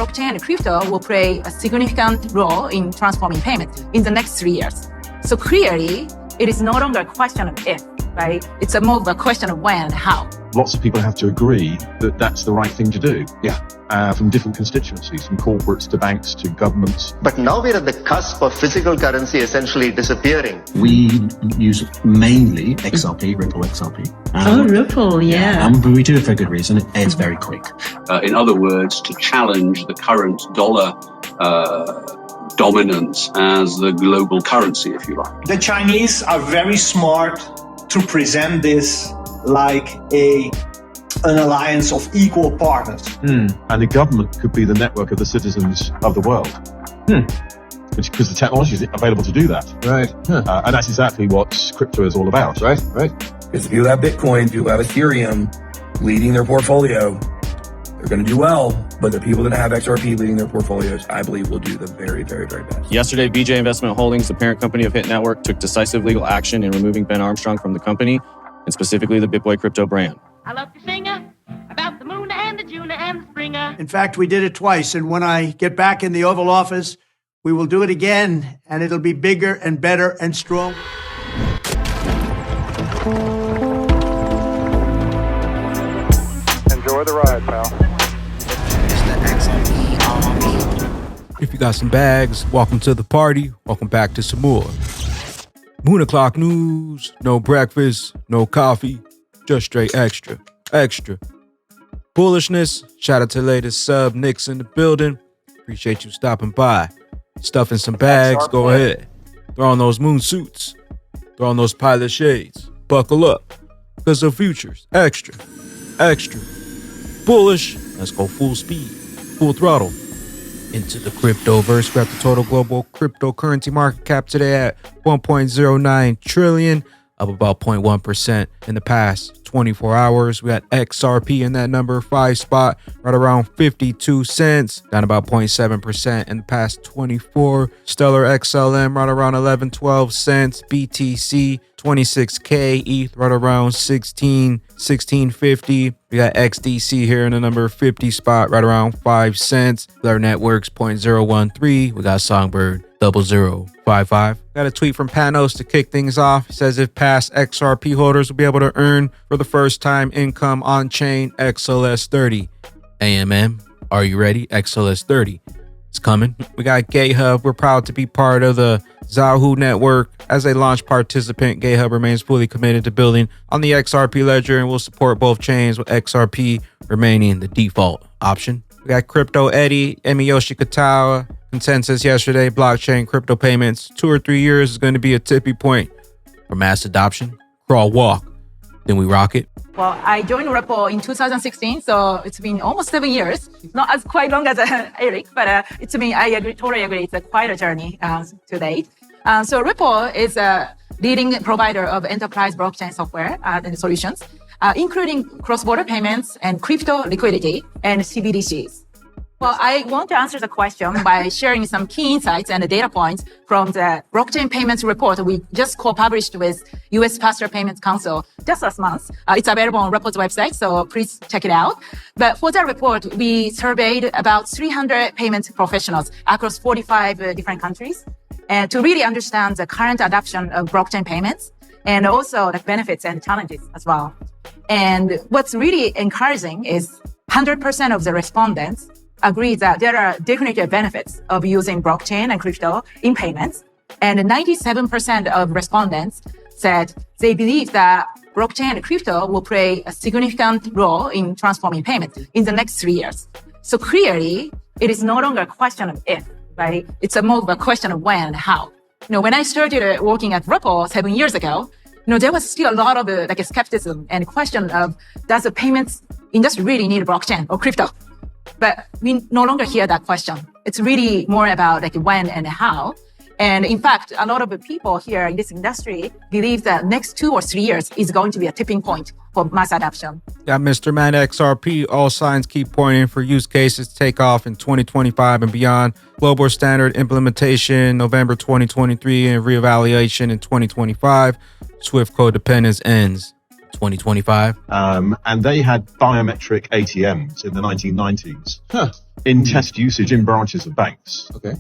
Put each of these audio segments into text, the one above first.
blockchain and crypto will play a significant role in transforming payment in the next 3 years. So clearly, it is no longer a question of if, right? It's more of a question of when and how. Lots of people have to agree that that's the right thing to do. From different constituencies, from corporates to banks to governments. But now we're at the cusp of physical currency essentially disappearing. We use mainly XRP, Ripple XRP. Ripple, yeah. We do it for a good reason. It's very quick. In other words, to challenge the current dollar dominance as the global currency, if you like. The Chinese are very smart to present this like an alliance of equal partners. And the government could be the network of the citizens of the world. Because the technology is available to do that. Right. And that's exactly what crypto is all about. Right. Because if you have Bitcoin, people have Ethereum leading their portfolio, they're going to do well. But the people that have XRP leading their portfolios, I believe, will do the very, very, very best. Yesterday, BJ Investment Holdings, the parent company of Hit Network, took decisive legal action in removing Ben Armstrong from the company, and specifically the BitBoy crypto brand. I love to sing about the moon and the June and the springer. In fact, we did it twice. And when I get back in the Oval Office, we will do it again. And it'll be bigger and better and strong. Enjoy the ride, pal. If you got some bags, welcome to the party. Welcome back to some more Moon O'Clock News. No breakfast, no coffee, just straight extra. Bullishness. Shout out to the latest sub, Nick's in the building. Appreciate you stopping by. Stuffing some bags, go ahead. Throw on those moon suits. Throw on those pilot shades. Buckle up, because the future's extra. Bullish. Let's go full speed, full throttle. Into the cryptoverse. Got the total global cryptocurrency market cap today at 1.09 trillion, up about 0.1% in the past 24 hours. We got XRP in that number 5 spot, right around 52 cents, down about 0.7% in the past 24. Stellar XLM right around 11-12 cents. BTC 26K, ETH right around 16.50. We got XDC here in the number 50 spot, right around 5 cents. Blur Networks 0.013. We got Songbird 0055. Got a tweet from Panos to kick things off. It says if past XRP holders will be able to earn for the first time income on chain XLS 30. AMM, are you ready? XLS 30. It's coming. We got GayHub. We're proud to be part of the Zahoo network. As a launch participant, GayHub remains fully committed to building on the XRP Ledger and will support both chains, with XRP remaining the default option. We got Crypto Eddie, Emiyoshi Katawa. Consensus yesterday, blockchain crypto payments 2 or 3 years is going to be a tipping point for mass adoption. Crawl, walk, then we rock it. Well, I joined Ripple in 2016, so it's been almost 7 years. Not as quite long as Eric, but totally agree. It's quite a journey to date. So Ripple is a leading provider of enterprise blockchain software and solutions, including cross-border payments and crypto liquidity and CBDCs. Well, I want to answer the question by sharing some key insights and data points from the blockchain payments report we just co-published with U.S. Faster Payments Council just last month. It's available on Ripple's website, so please check it out. But for that report, we surveyed about 300 payment professionals across 45 different countries, and to really understand the current adoption of blockchain payments and also the benefits and challenges as well. And what's really encouraging is 100% of the respondents agree that there are definitive benefits of using blockchain and crypto in payments. And 97% of respondents said they believe that blockchain and crypto will play a significant role in transforming payments in the next 3 years. So clearly, it is no longer a question of if, right? It's more of a question of when and how. When I started working at Ripple 7 years ago, there was still a lot of skepticism and question of, does the payments industry really need blockchain or crypto? But we no longer hear that question. It's really more about when and how. And in fact, a lot of the people here in this industry believe that next 2 or 3 years is going to be a tipping point for mass adoption. Yeah, Mr. Man XRP, all signs keep pointing for use cases to take off in 2025 and beyond. Global standard implementation November 2023 and reevaluation in 2025. Swift codependence ends 2025. And they had biometric ATMs in the 1990s in test usage in branches of banks. Okay.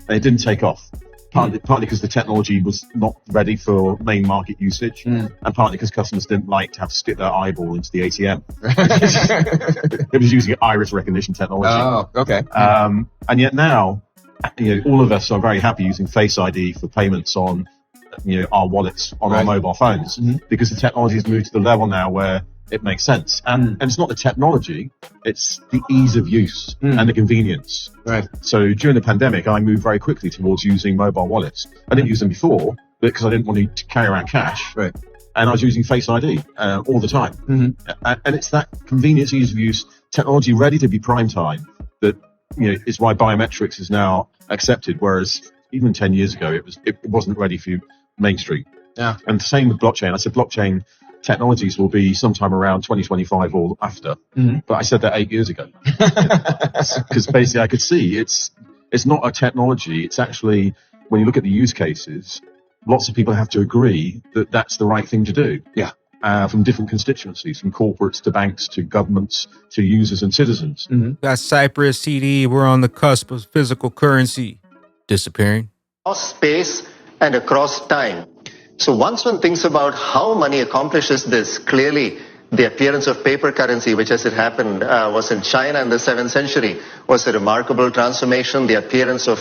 And it didn't take off. Partly because the technology was not ready for main market usage, and partly because customers didn't like to have to stick their eyeball into the ATM. It was using iris recognition technology. Oh, okay. And yet now, all of us are very happy using Face ID for payments on, our wallets on our mobile phones, because the technology has moved to the level now where it makes sense. And it's not the technology, it's the ease of use and the convenience. Right. So during the pandemic, I moved very quickly towards using mobile wallets. I didn't use them before because I didn't want to carry around cash. Right. And I was using Face ID all the time. And it's that convenience, ease of use, technology ready to be prime time that is why biometrics is now accepted, whereas even 10 years ago it wasn't ready for mainstream. Yeah. And the same with blockchain. I said blockchain technologies will be sometime around 2025 or after, but I said that 8 years ago because basically I could see it's not a technology. It's actually, when you look at the use cases, lots of people have to agree that that's the right thing to do. Yeah. From different constituencies, from corporates to banks to governments to users and citizens. Got Cyprus CD. We're on the cusp of physical currency disappearing. Across space and across time. So once one thinks about how money accomplishes this, clearly the appearance of paper currency, which as it happened was in China in the 7th century, was a remarkable transformation. The appearance of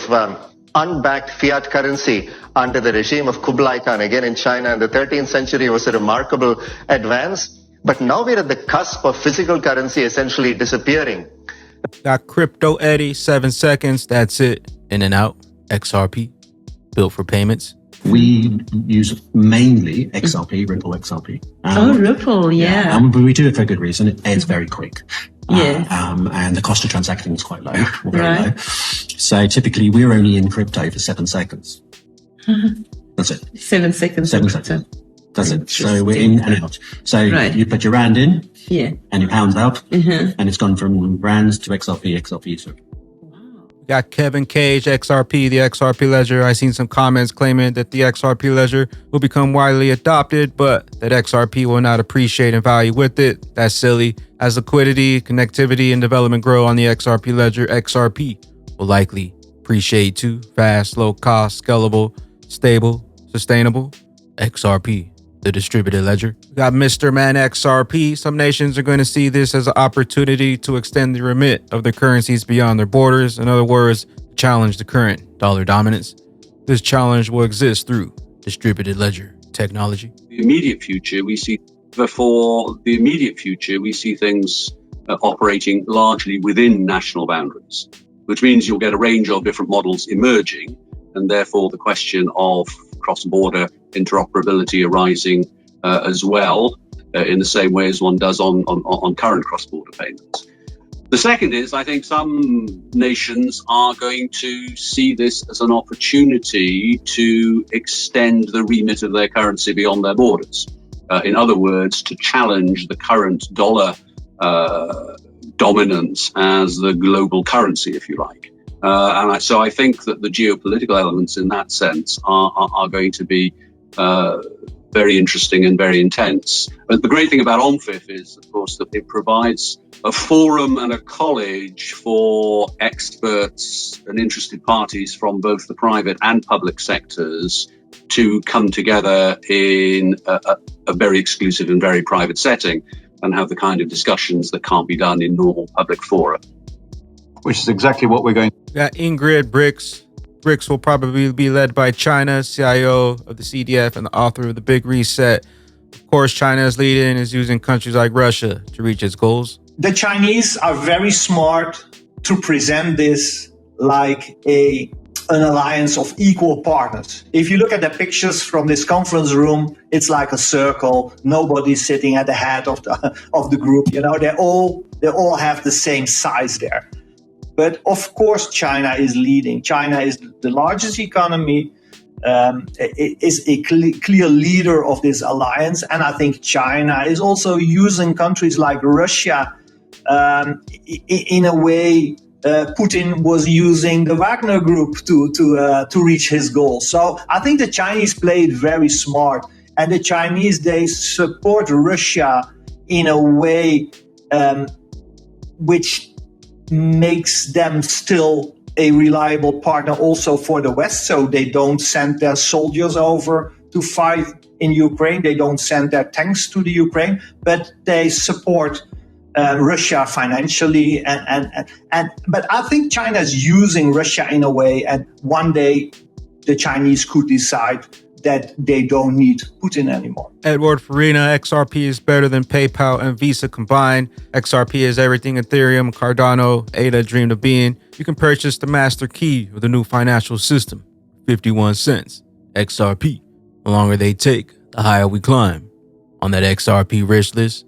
unbacked fiat currency under the regime of Kublai Khan, again in China in the 13th century, was a remarkable advance. But now we're at the cusp of physical currency essentially disappearing. Got Crypto Eddie, 7 seconds. That's it. In and out. XRP. Built for payments. We use mainly XRP, Ripple XRP. Ripple, yeah. But we do it for a good reason. It's very quick. Yes. And the cost of transacting is quite low, or very Right. low. So typically we're only in crypto for 7 seconds. That's it. 7 seconds. 7 seconds. That's it. So we're in and out. So you put your rand in, and your pounds out, and it's gone from rands to XRP, XRP to Got Kevin Cage, XRP, the XRP Ledger. I seen some comments claiming that the XRP Ledger will become widely adopted, but that XRP will not appreciate in value with it. That's silly. As liquidity, connectivity, and development grow on the XRP Ledger, XRP will likely appreciate too. Fast, low cost, scalable, stable, sustainable. XRP, the distributed ledger. We got Mr. Man XRP. Some nations are going to see this as an opportunity to extend the remit of their currencies beyond their borders. In other words, challenge the current dollar dominance. This challenge will exist through distributed ledger technology. The immediate future, we see things operating largely within national boundaries, which means you'll get a range of different models emerging, and therefore the question of cross-border interoperability arising as well, in the same way as one does on current cross-border payments. The second is, I think some nations are going to see this as an opportunity to extend the remit of their currency beyond their borders. In other words, to challenge the current dollar dominance as the global currency, if you like. So I think that the geopolitical elements in that sense are going to be very interesting and very intense. But the great thing about OMFIF is, of course, that it provides a forum and a college for experts and interested parties from both the private and public sectors to come together in a very exclusive and very private setting and have the kind of discussions that can't be done in normal public fora. Which is exactly what we're going to. Got Ingrid BRICS. BRICS will probably be led by China, CIO of the CDF and the author of the Big Reset. Of course, China is leading, is using countries like Russia to reach its goals. The Chinese are very smart to present this like an alliance of equal partners. If you look at the pictures from this conference room, it's like a circle. Nobody's sitting at the head of the group. You know, they all have the same size there. But of course, China is leading. China is the largest economy. It is a clear leader of this alliance. And I think China is also using countries like Russia in a way Putin was using the Wagner Group to reach his goals. So I think the Chinese played very smart. And the Chinese, they support Russia in a way which makes them still a reliable partner also for the West. So they don't send their soldiers over to fight in Ukraine. They don't send their tanks to the Ukraine, but they support Russia financially. But I think China is using Russia in a way, and one day the Chinese could decide that they don't need Putin anymore. Edward Farina, XRP is better than PayPal and Visa combined. XRP is everything Ethereum, Cardano, ADA dreamed of being. You can purchase the master key of the new financial system, 51 cents. XRP. The longer they take, the higher we climb. On that XRP rich list,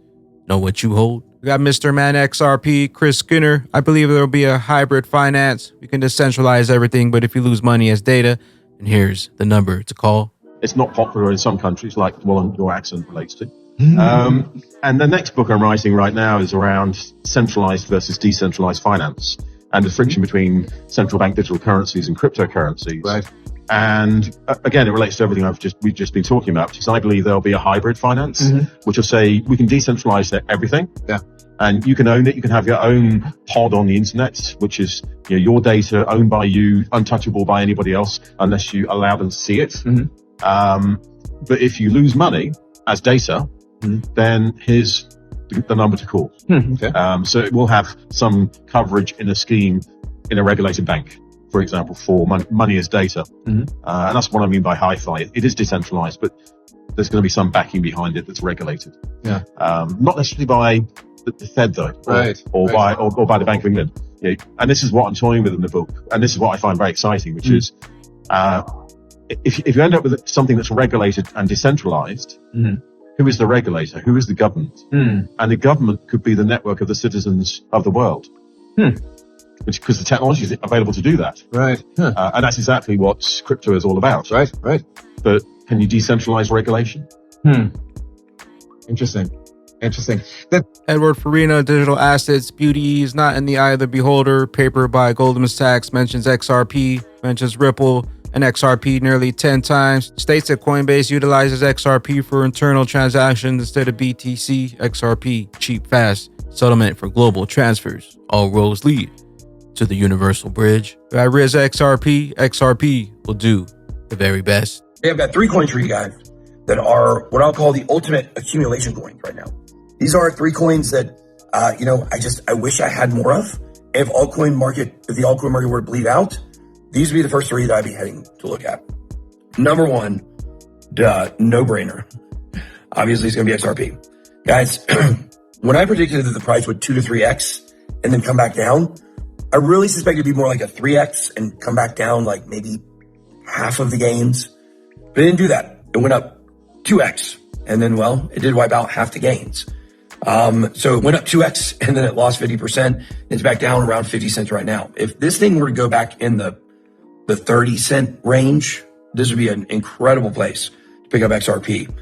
know what you hold? We got Mr. Man XRP, Chris Skinner. I believe there will be a hybrid finance. We can decentralize everything, but if you lose money as data, and here's the number to call. It's not popular in some countries, like the one your accent relates to. And the next book I'm writing right now is around centralized versus decentralized finance and the friction between central bank digital currencies and cryptocurrencies. Right. And again, it relates to everything we've just been talking about, because I believe there'll be a hybrid finance, which will say we can decentralize everything. Yeah. And you can own it. You can have your own pod on the internet, which is your data owned by you, untouchable by anybody else, unless you allow them to see it. But if you lose money as data, then here's the number to call. Okay. So it will have some coverage in a scheme in a regulated bank, for example, for money as data. And that's what I mean by hi-fi. It is decentralized, but there's going to be some backing behind it that's regulated. Yeah. Not necessarily by the Fed though, or by the Bank of England. And this is what I'm toying with in the book, and this is what I find very exciting, which is if you end up with something that's regulated and decentralized, who is the regulator? Who is the government? And the government could be the network of the citizens of the world, because the technology is available to do that. Right. And that's exactly what crypto is all about. Right. But can you decentralize regulation? Interesting. Edward Farina, digital assets, beauty is not in the eye of the beholder. Paper by Goldman Sachs mentions XRP, mentions Ripple and XRP nearly 10 times. States that Coinbase utilizes XRP for internal transactions instead of BTC. XRP, cheap, fast, settlement for global transfers. All roads lead to the universal bridge. At Riz XRP will do the very best. Hey, I've got 3 coins for you guys that are what I'll call the ultimate accumulation coins right now. These are 3 coins that, I wish I had more of. If the altcoin market were to bleed out, these would be the first 3 that I'd be heading to look at. Number 1, no brainer. Obviously, it's going to be XRP. Guys, when I predicted that the price would 2 to 3x and then come back down, I really suspect it'd be more like a 3x and come back down like maybe half of the gains. But it didn't do that. It went up 2x. And then, it did wipe out half the gains. So it went up 2x and then it lost 50%. It's back down around 50 cents right now. If this thing were to go back in the 30 cent range, this would be an incredible place to pick up XRP.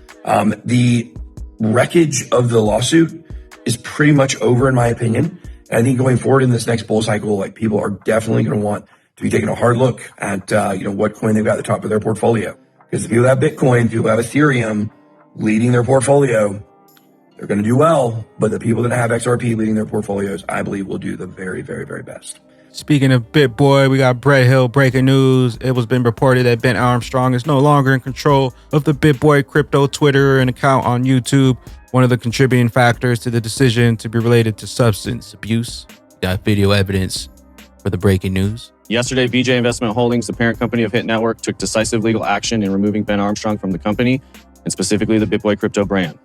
The wreckage of the lawsuit is pretty much over, in my opinion. And I think going forward in this next bull cycle, people are definitely going to want to be taking a hard look at, what coin they've got at the top of their portfolio. Because the people that have Bitcoin, people that have Ethereum leading their portfolio, they're going to do well. But the people that have XRP leading their portfolios, I believe, will do the very, very, very best. Speaking of BitBoy, we got Brett Hill breaking news. It was been reported that Ben Armstrong is no longer in control of the BitBoy crypto Twitter and account on YouTube. One of the contributing factors to the decision to be related to substance abuse. We got video evidence for the breaking news. Yesterday, BJ Investment Holdings, the parent company of Hit Network, took decisive legal action in removing Ben Armstrong from the company, and specifically the BitBoy crypto brand.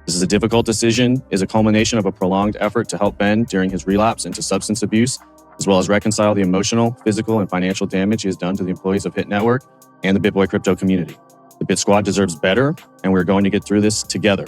This is a difficult decision, is a culmination of a prolonged effort to help Ben during his relapse into substance abuse, as well as reconcile the emotional, physical, and financial damage he has done to the employees of Hit Network and the BitBoy crypto community. The Bit Squad deserves better, and we're going to get through this together.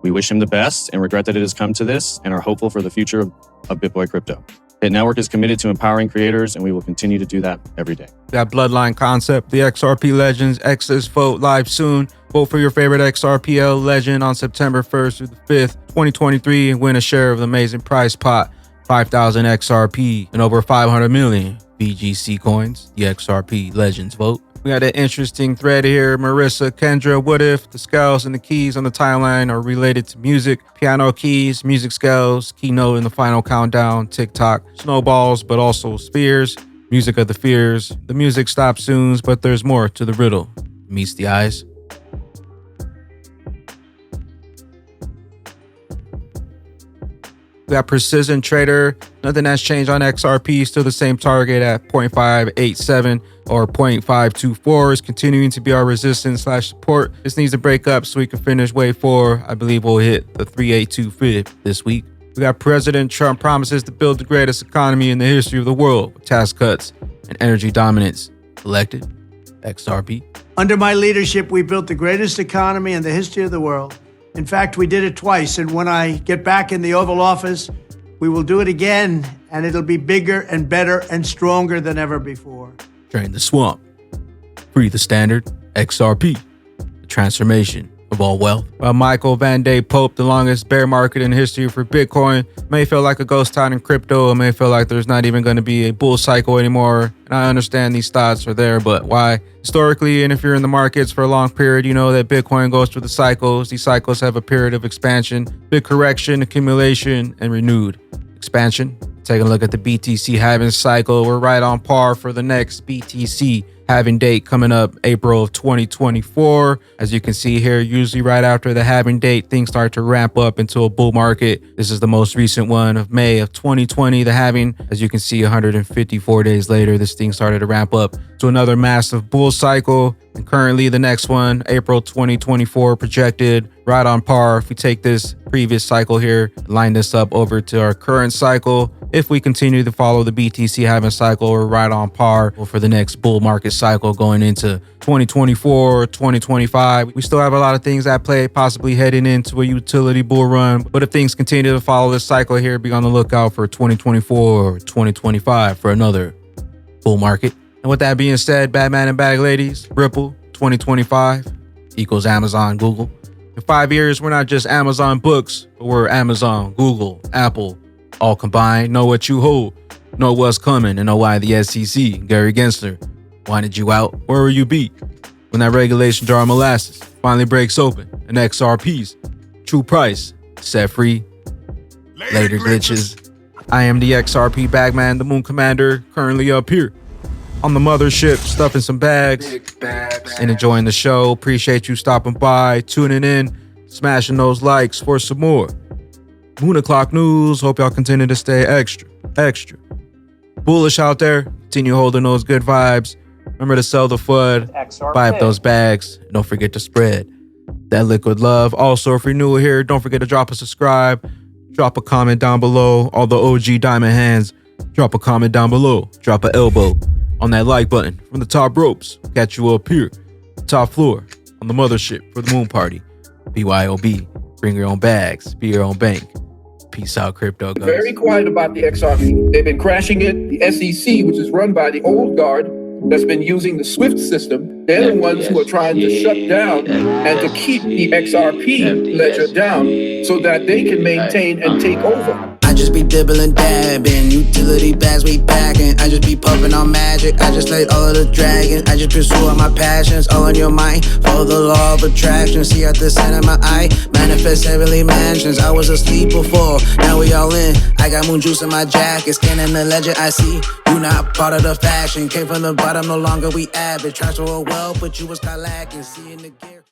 We wish him the best and regret that it has come to this and are hopeful for the future of BitBoy crypto. Hit Network is committed to empowering creators, and we will continue to do that every day. That Bloodline concept, the XRP Legends Xlist vote live soon. Vote for your favorite XRPL legend on September 1st through the 5th, 2023, and win a share of the amazing prize pot, 5,000 XRP and over 500 million BGC coins. The XRP Legends vote. We got an interesting thread here. Marissa, Kendra, what if the scales and the keys on the timeline are related to music? Piano keys, music scales, keynote in the final countdown, TikTok, snowballs, but also spheres, music of the fears. The music stops soon, but there's more to the riddle. Meets the eyes. We got Precision Trader. Nothing has changed on XRP. Still the same target at 0.587 or 0.524 is continuing to be our resistance / support. This needs to break up so we can finish wave 4. I believe we'll hit the 38250 this week. We got President Trump promises to build the greatest economy in the history of the world with tax cuts and energy dominance. Elected XRP. Under my leadership, we built the greatest economy in the history of the world. In fact, we did it twice, and when I get back in the Oval Office, we will do it again, and it'll be bigger and better and stronger than ever before. Drain the swamp. Free the standard. XRP. The transformation of all wealth. While Michael Van Day Pope, the longest bear market in history for Bitcoin, may feel like a ghost town in crypto. It may feel like there's not even going to be a bull cycle anymore. And I understand these thoughts are there, but why? Historically, and if you're in the markets for a long period, you know that Bitcoin goes through the cycles. These cycles have a period of expansion, big correction, accumulation, and renewed expansion. Taking a look at the BTC halving cycle, we're right on par for the next BTC halving date coming up April of 2024. As you can see here, usually right after the halving date, things start to ramp up into a bull market. This is the most recent one of May of 2020, the halving. As you can see, 154 days later, this thing started to ramp up to another massive bull cycle. And currently the next one, April 2024, projected right on par. If we take this previous cycle here, line this up over to our current cycle, if we continue to follow the BTC halving cycle, we're right on par for the next bull market cycle going into 2024, 2025. We still have a lot of things at play, possibly heading into a utility bull run. But if things continue to follow this cycle here, be on the lookout for 2024 or 2025 for another bull market. And with that being said, Batman and Bag Ladies, Ripple 2025 equals Amazon, Google. In 5 years, we're not just Amazon books, but we're Amazon, Google, Apple, all combined. Know what you hold, know what's coming, and know why the SEC, Gary Gensler, wanted you out. Where will you be when that regulation jar of molasses finally breaks open and XRP's true price set free? Later glitches. I am the XRP Bagman, the Moon Commander, currently up here on the mothership, stuffing some bags and enjoying the show. Appreciate you stopping by, tuning in, smashing those likes for some more Moon O'Clock news. Hope y'all continue to stay extra bullish out there. Continue holding those good vibes. Remember to sell the FUD, buy up those bags, and don't forget to spread that liquid love. Also, if you're new here, don't forget to drop a subscribe, drop a comment down below. All the OG diamond hands, drop a comment down below, drop an elbow on that like button from the top ropes. Catch you up here, top floor on the mothership for the moon party. BYOB, bring your own bags, be your own bank. Peace out, crypto guys. Very quiet about the XRP. They've been crashing it. The SEC, which is run by the old guard, that's been using the SWIFT system, they're the ones who are trying to shut down and to keep the XRP ledger down so that they can maintain and take over. I just be dibbling, dabbing, utility bags we packing. I just be puffing on magic. I just laid all of the dragon. I just pursue all my passions, all in your mind. Follow the law of attraction. See at the center of my eye, manifest heavenly mansions. I was asleep before, now we all in. I got moon juice in my jacket, scanning the ledger. I see you not part of the fashion. Came from the bottom, no longer we average. Transfer a wealth, but you was caught lacking. Seeing the gear.